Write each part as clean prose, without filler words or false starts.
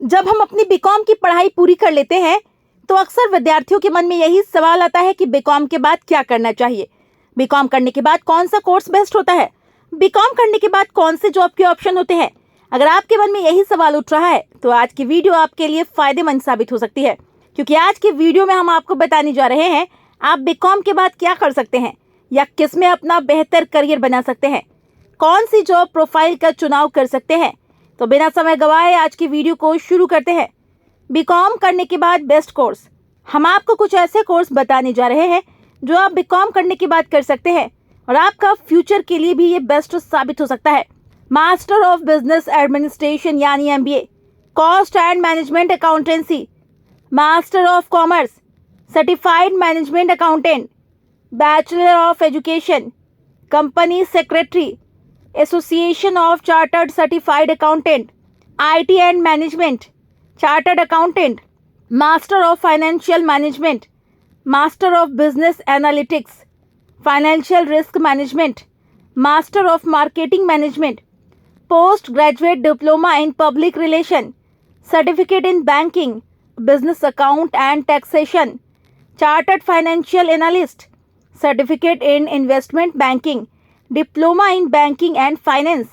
जब हम अपनी बीकॉम की पढ़ाई पूरी कर लेते हैं तो अक्सर विद्यार्थियों के मन में यही सवाल आता है कि बीकॉम के बाद क्या करना चाहिए। बीकॉम करने के बाद कौन सा कोर्स बेस्ट होता है, बीकॉम करने के बाद कौन से जॉब के ऑप्शन होते हैं। अगर आपके मन में यही सवाल उठ रहा है तो आज की वीडियो आपके लिए फायदेमंद साबित हो सकती है, क्योंकि आज की वीडियो में हम आपको बताने जा रहे हैं आप बीकॉम के बाद क्या कर सकते हैं या किस में अपना बेहतर करियर बना सकते हैं, कौन सी जॉब प्रोफाइल का चुनाव कर सकते हैं। तो बिना समय गवाए आज की वीडियो को शुरू करते हैं। बीकॉम करने के बाद बेस्ट कोर्स। हम आपको कुछ ऐसे कोर्स बताने जा रहे हैं जो आप बीकॉम करने के बाद कर सकते हैं और आपका फ्यूचर के लिए भी ये बेस्ट साबित हो सकता है। मास्टर ऑफ बिजनेस एडमिनिस्ट्रेशन यानी MBA, cost and management accountancy, master of commerce, certified management accountant, bachelor of education, company secretary, association of chartered certified accountant, IT and management, chartered accountant, master of financial management, master of business analytics, financial risk management, master of marketing management, post graduate diploma in public relation, certificate in banking, business account and taxation, chartered financial analyst, certificate in investment banking, diploma in banking and finance,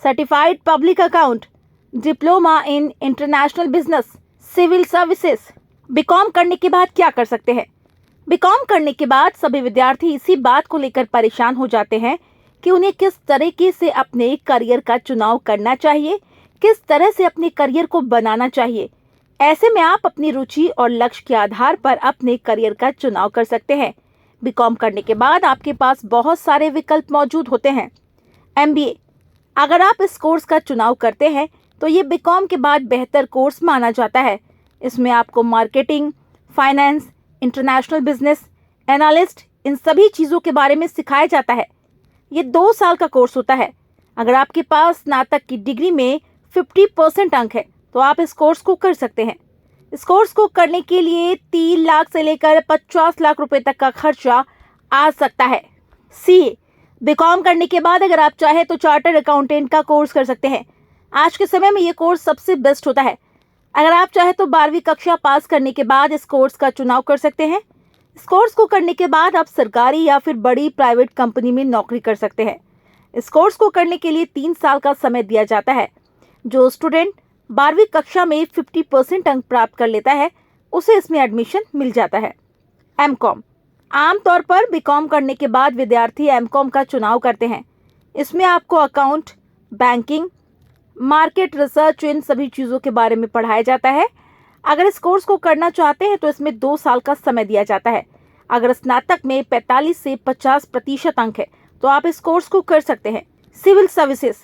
certified public account, diploma in international business, civil services. B Com करने के बाद क्या कर सकते हैं? BCom करने के बाद सभी विद्यार्थी इसी बात को लेकर परेशान हो जाते हैं कि उन्हें किस तरीके से अपने करियर का चुनाव करना चाहिए, किस तरह से अपने करियर को बनाना चाहिए। ऐसे में आप अपनी रुचि और लक्ष्य के आधार पर अपने करियर का चुनाव कर सकते हैं। बीकॉम करने के बाद आपके पास बहुत सारे विकल्प मौजूद होते हैं। MBA, अगर आप इस कोर्स का चुनाव करते हैं तो ये बीकॉम के बाद बेहतर कोर्स माना जाता है। इसमें आपको marketing, finance, international business, analyst, इन सभी चीज़ों के बारे में सिखाया जाता है। ये 2 साल का कोर्स होता है। अगर आपके पास स्नातक की डिग्री में 50% अंक है तो आप इस कोर्स को कर सकते हैं। इस कोर्स को करने के लिए 3 लाख से लेकर 50 लाख रुपए तक का खर्चा आ सकता है। CA, बीकॉम करने के बाद अगर आप चाहे तो चार्टर्ड अकाउंटेंट का कोर्स कर सकते हैं। आज के समय में ये कोर्स सबसे बेस्ट होता है। अगर आप चाहे तो 12वीं कक्षा पास करने के बाद इस कोर्स का चुनाव कर सकते हैं। इस कोर्स को करने के बाद आप सरकारी या फिर बड़ी प्राइवेट कंपनी में नौकरी कर सकते हैं। इस कोर्स को करने के लिए 3 साल का समय दिया जाता है। जो स्टूडेंट 12वीं कक्षा में 50% अंक प्राप्त कर लेता है उसे इसमें एडमिशन मिल जाता है। MCOM, आमतौर पर बीकॉम करने के बाद विद्यार्थी MCOM का चुनाव करते हैं। इसमें आपको अकाउंट, बैंकिंग, मार्केट रिसर्च, इन सभी चीज़ों के बारे में पढ़ाया जाता है। अगर इस कोर्स को करना चाहते हैं तो इसमें 2 साल का समय दिया जाता है। अगर स्नातक में 45 से 50% अंक है तो आप इस कोर्स को कर सकते हैं। सिविल सर्विसेज,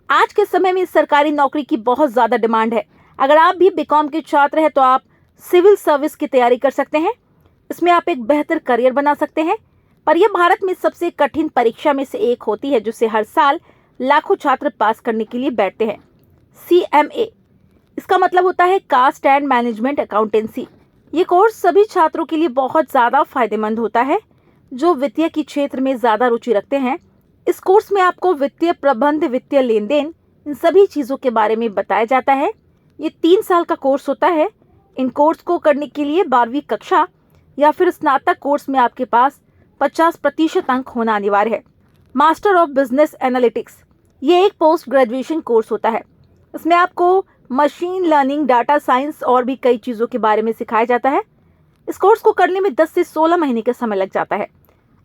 आज के समय में सरकारी नौकरी की बहुत ज़्यादा डिमांड है। अगर आप भी बीकॉम के छात्र हैं तो आप सिविल सर्विस की तैयारी कर सकते हैं। इसमें आप एक बेहतर करियर बना सकते हैं, पर यह भारत में सबसे कठिन परीक्षा में से एक होती है जिसे हर साल लाखों छात्र पास करने के लिए बैठते हैं। CMA, इसका मतलब होता है कास्ट एंड मैनेजमेंट अकाउंटेंसी। ये कोर्स सभी छात्रों के लिए बहुत ज़्यादा फायदेमंद होता है जो वित्तीय के क्षेत्र में ज़्यादा रुचि रखते हैं। इस कोर्स में आपको वित्तीय प्रबंध, वित्तीय लेन देन, इन सभी चीज़ों के बारे में बताया जाता है। ये 3 साल का कोर्स होता है। इन कोर्स को करने के लिए 12वीं कक्षा या फिर स्नातक कोर्स में आपके पास 50% अंक होना अनिवार्य है। मास्टर ऑफ बिजनेस एनालिटिक्स, ये एक पोस्ट ग्रेजुएशन कोर्स होता है। इसमें आपको मशीन लर्निंग, डाटा साइंस और भी कई चीज़ों के बारे में सिखाया जाता है। इस कोर्स को करने में 10 से 16 महीने का समय लग जाता है।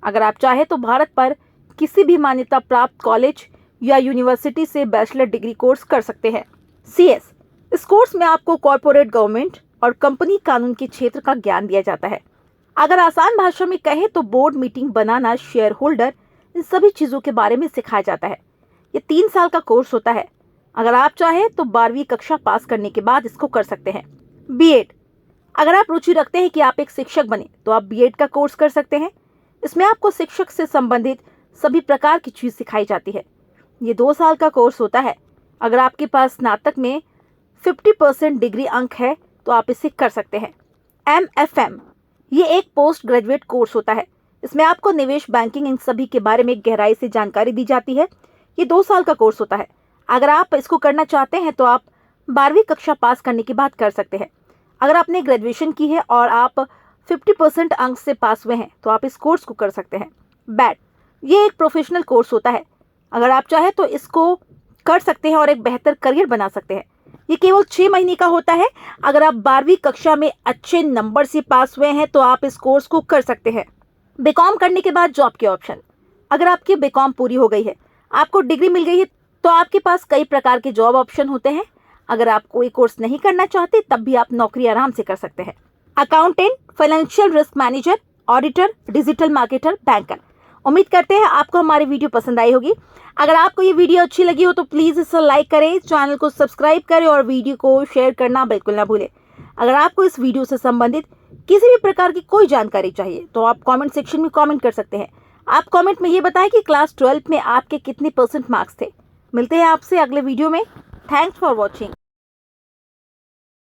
अगर आप चाहे तो भारत पर किसी भी मान्यता प्राप्त कॉलेज या यूनिवर्सिटी से बैचलर डिग्री कोर्स कर सकते हैं। CS, इस कोर्स में आपको कॉर्पोरेट गवर्नमेंट और कंपनी कानून के क्षेत्र का ज्ञान दिया जाता है। अगर आसान भाषा में कहें तो बोर्ड मीटिंग बनाना, शेयर होल्डर, इन सभी चीज़ों के बारे में सिखाया जाता है। ये 3 साल का कोर्स होता है। अगर आप चाहें तो 12वीं कक्षा पास करने के बाद इसको कर सकते हैं। B.Ed, अगर आप रुचि रखते हैं कि आप एक शिक्षक बने तो आप B.Ed का कोर्स कर सकते हैं। इसमें आपको शिक्षक से संबंधित सभी प्रकार की चीज़ सिखाई जाती है। ये 2 साल का कोर्स होता है। अगर आपके पास स्नातक में 50% डिग्री अंक है तो आप इसे कर सकते हैं। MFM, ये एक पोस्ट ग्रेजुएट कोर्स होता है। इसमें आपको निवेश, बैंकिंग, इन सभी के बारे में गहराई से जानकारी दी जाती है। ये 2 साल का कोर्स होता है। अगर आप इसको करना चाहते हैं तो आप 12वीं कक्षा पास करने के बाद कर सकते हैं। अगर आपने ग्रेजुएशन की है और आप 50% अंक से पास हुए हैं तो आप इस कोर्स को कर सकते हैं। बैट, ये एक प्रोफेशनल कोर्स होता है। अगर आप चाहें तो इसको कर सकते हैं और एक बेहतर करियर बना सकते हैं। ये केवल 6 महीने का होता है। अगर आप 12वीं कक्षा में अच्छे नंबर से पास हुए हैं तो आप इस कोर्स को कर सकते हैं। बीकॉम करने के बाद जॉब के ऑप्शन। अगर आपकी बीकॉम पूरी हो गई है, आपको डिग्री मिल गई है, तो आपके पास कई प्रकार के जॉब ऑप्शन होते हैं। अगर आप कोई कोर्स नहीं करना चाहते तब भी आप नौकरी आराम से कर सकते हैं। Accountant, financial risk manager, auditor, digital marketer, banker. उम्मीद करते हैं आपको हमारी वीडियो पसंद आई होगी। अगर आपको ये वीडियो अच्छी लगी हो तो प्लीज़ इसे लाइक करें, चैनल को सब्सक्राइब करें और वीडियो को शेयर करना बिल्कुल ना भूलें। अगर आपको इस वीडियो से संबंधित किसी भी प्रकार की कोई जानकारी चाहिए तो आप कमेंट सेक्शन में कमेंट कर सकते हैं। आप कमेंट में ये बताएं कि क्लास 12 में आपके कितने % मार्क्स थे। मिलते हैं आपसे अगले वीडियो में। Thanks for watching.